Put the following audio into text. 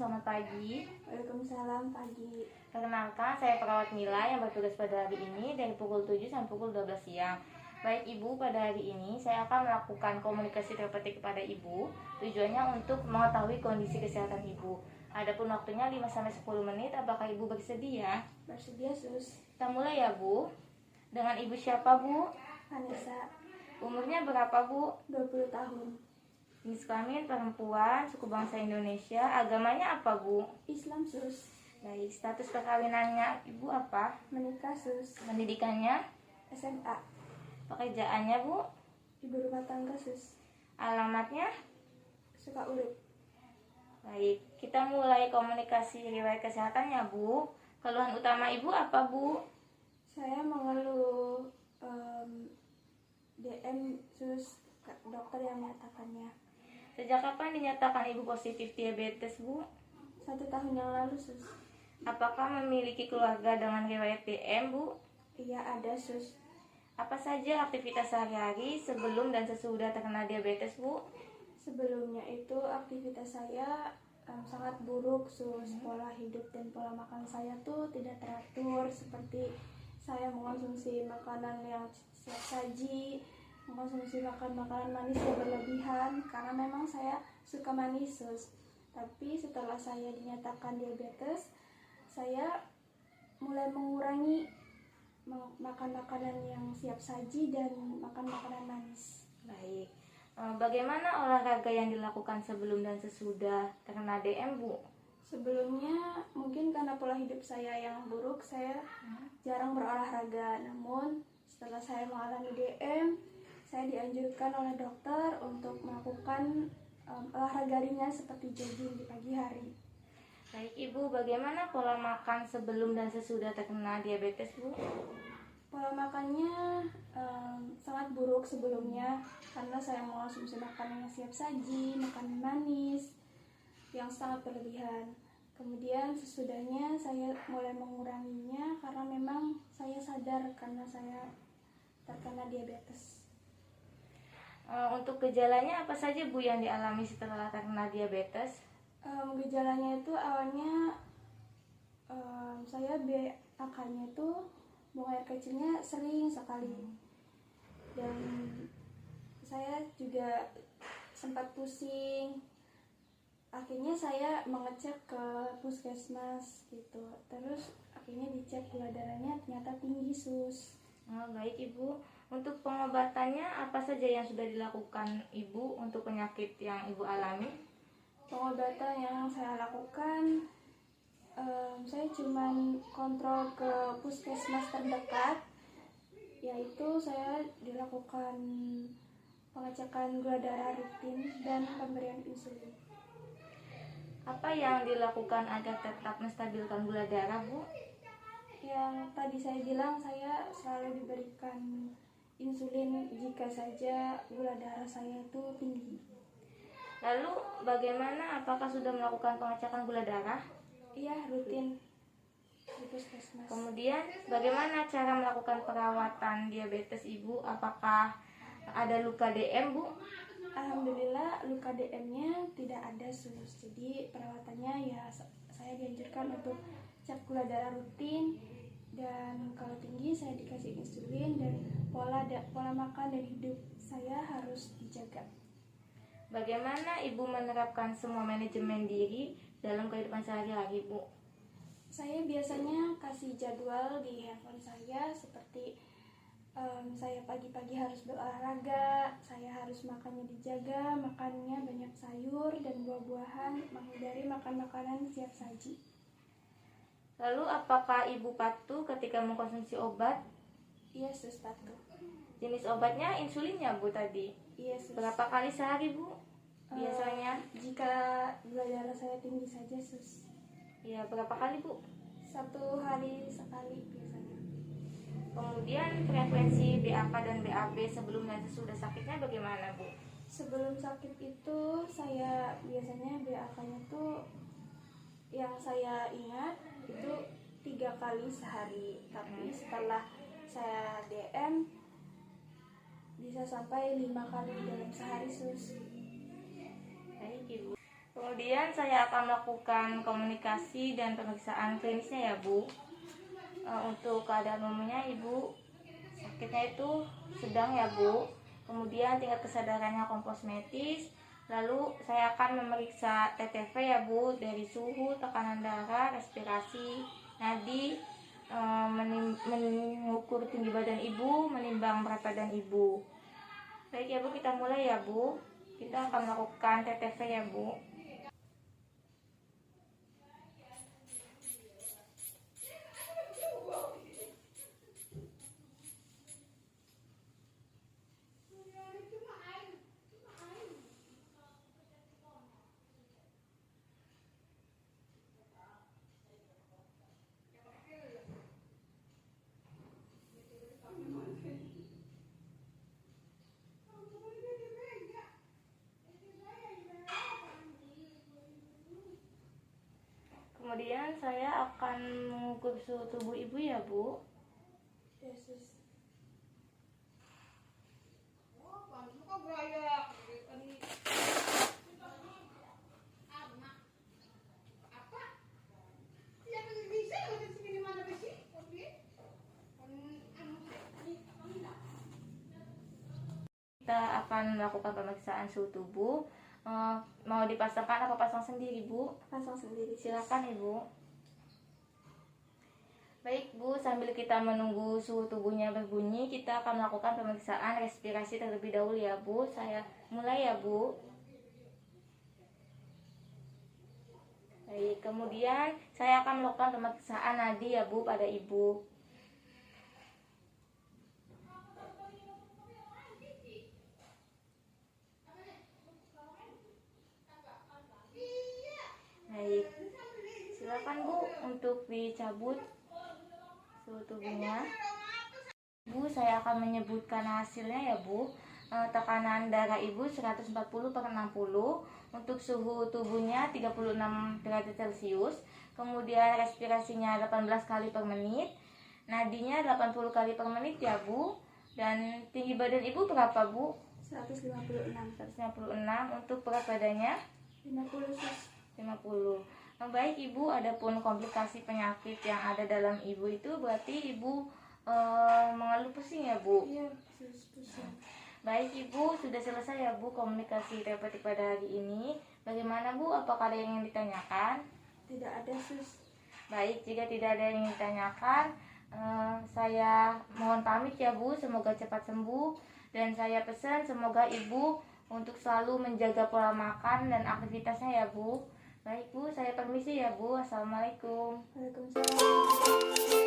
selamat pagi. Waalaikumsalam, pagi. Perkenalkan, saya perawat Mila yang bertugas pada hari ini dari pukul 7 sampai pukul 12 siang. Baik Ibu, pada hari ini saya akan melakukan komunikasi terapetik kepada Ibu. Tujuannya untuk mengetahui kondisi kesehatan Ibu. Adapun waktunya 5 sampai 10 menit, apakah Ibu bersedia? Bersedia, Sus. Kita mulai ya, Bu. Dengan Ibu siapa, Bu? Vanessa, Umurnya berapa, Bu? 20 tahun. Jenis kelamin perempuan, suku bangsa Indonesia, agamanya apa, Bu? Islam, Sus. Baik, status perkawinannya Ibu apa? Menikah, Sus. Pendidikannya? SMA. Pekerjaannya, Bu? Ibu rumah tangga, Sus. Alamatnya? Suka urip. Baik, kita mulai komunikasi riwayat kesehatannya, Bu. Keluhan utama Ibu apa, Bu? Saya mengeluh DM, Sus. Dokter yang menyatakannya. Sejak kapan dinyatakan Ibu positif diabetes, Bu? 1 tahun yang lalu, Sus. Apakah memiliki keluarga dengan riwayat DM, Bu? Iya, ada, Sus. Apa saja aktivitas sehari-hari sebelum dan sesudah terkena diabetes, Bu? Sebelumnya itu aktivitas saya sangat buruk, Sus. Pola hidup dan pola makan saya tuh tidak teratur, seperti saya mengonsumsi makanan yang siap saji, mengonsumsi makanan manis yang berlebihan, karena memang saya suka manis, Sus. Tapi setelah saya dinyatakan diabetes, saya mulai mengurangi makan makanan yang siap saji dan makan makanan manis. Baik. Bagaimana olahraga yang dilakukan sebelum dan sesudah terkena DM, Bu? Sebelumnya mungkin karena pola hidup saya yang buruk, saya jarang berolahraga. Namun setelah saya mengalami DM, saya dianjurkan oleh dokter untuk melakukan olahraga ringan seperti jogging di pagi hari. Baik Ibu, bagaimana pola makan sebelum dan sesudah terkena diabetes, Bu? Pola makannya sangat buruk sebelumnya karena saya mengonsumsi makanan yang siap saji, makanan manis yang sangat berlebihan. Kemudian sesudahnya saya mulai menguranginya karena memang saya sadar karena saya terkena diabetes. Untuk gejalanya apa saja, Bu, yang dialami setelah terkena diabetes? Gejalanya itu awalnya saya BAK-nya itu buang air kecilnya sering sekali, dan saya juga sempat pusing. Akhirnya saya mengecek ke puskesmas gitu, terus akhirnya dicek gula darahnya ternyata tinggi, Sus. Baik Ibu, untuk pengobatannya apa saja yang sudah dilakukan Ibu untuk penyakit yang Ibu alami? Pengobatan yang saya lakukan, saya cuma kontrol ke puskesmas terdekat, yaitu saya dilakukan pengecekan gula darah rutin dan pemberian insulin. Apa yang dilakukan agar tetap menstabilkan gula darah, Bu? Yang tadi saya bilang, saya selalu diberikan insulin jika saja gula darah saya itu tinggi. Lalu bagaimana, apakah sudah melakukan pengecekan gula darah? Iya, rutin di puskesmas. Kemudian bagaimana cara melakukan perawatan diabetes Ibu? Apakah ada luka DM, Bu? Alhamdulillah luka DM-nya tidak ada, Sus. Jadi perawatannya ya saya dianjurkan untuk cek gula darah rutin, dan kalau tinggi saya dikasih insulin, dan pola makan dan hidup saya harus dijaga. Bagaimana Ibu menerapkan semua manajemen diri dalam kehidupan sehari-hari, Bu? Saya biasanya kasih jadwal di handphone saya, seperti saya pagi-pagi harus berolahraga, saya harus makannya dijaga, makannya banyak sayur dan buah-buahan, menghindari makan makanan siap saji. Lalu apakah Ibu patuh ketika mengkonsumsi obat? Iya, Sus, patuh. Jenis obatnya insulinnya, Bu, tadi? Iya, Sus. Berapa kali sehari, Bu? Biasanya? Jika gula darah saya tinggi saja, Sus. Ya, berapa kali, Bu? 1 hari sekali biasanya. Kemudian frekuensi BAK dan BAB sebelum dan sesudah sakitnya bagaimana, Bu? Sebelum sakit itu saya biasanya BAK-nya tuh yang saya ingat itu 3 kali sehari. Tapi setelah saya DM bisa sampai 5 kali dalam sehari, Sus. Baik Ibu. Kemudian saya akan melakukan komunikasi dan pemeriksaan klinisnya ya Bu. Untuk keadaan umumnya Ibu sakitnya itu sedang ya Bu. Kemudian tingkat kesadarannya komposmetis. Lalu saya akan memeriksa TTV ya Bu, dari suhu, tekanan darah, respirasi, nadi, mengukur tinggi badan Ibu, menimbang berat badan Ibu. Baik ya Bu, kita mulai ya Bu. Kita akan melakukan TTV ya Bu. Kemudian saya akan mengukur suhu tubuh Ibu ya Bu. Yesus. Kita akan melakukan pemeriksaan suhu tubuh. Mau dipasangkan apa pasang sendiri Bu? Pasang sendiri. Silakan Ibu. Baik Bu, sambil kita menunggu suhu tubuhnya berbunyi, kita akan melakukan pemeriksaan respirasi terlebih dahulu ya Bu. Saya mulai ya Bu. Baik, kemudian saya akan melakukan pemeriksaan nadi ya Bu pada Ibu. Baik, silakan Bu untuk dicabut suhu tubuhnya. Bu, saya akan menyebutkan hasilnya ya Bu. Tekanan darah Ibu 140/60, untuk suhu tubuhnya 36 derajat Celcius, kemudian respirasinya 18 kali per menit, nadinya 80 kali per menit ya Bu. Dan tinggi badan Ibu berapa Bu? 156. 156. Untuk berat badannya 50 sus. 50. Baik Ibu, adapun komplikasi penyakit yang ada dalam Ibu itu berarti Ibu mengeluh pusing ya Bu? Iya sus, pusing. Baik Ibu, sudah selesai ya Bu komunikasi terapeutik pada hari ini. Bagaimana Bu, apakah ada yang ingin ditanyakan? Tidak ada sus. Baik, jika tidak ada yang ingin ditanyakan, saya mohon pamit ya Bu, semoga cepat sembuh. Dan saya pesan semoga Ibu untuk selalu menjaga pola makan dan aktivitasnya ya Bu. Baik Bu, saya permisi ya Bu. Assalamualaikum. Waalaikumsalam.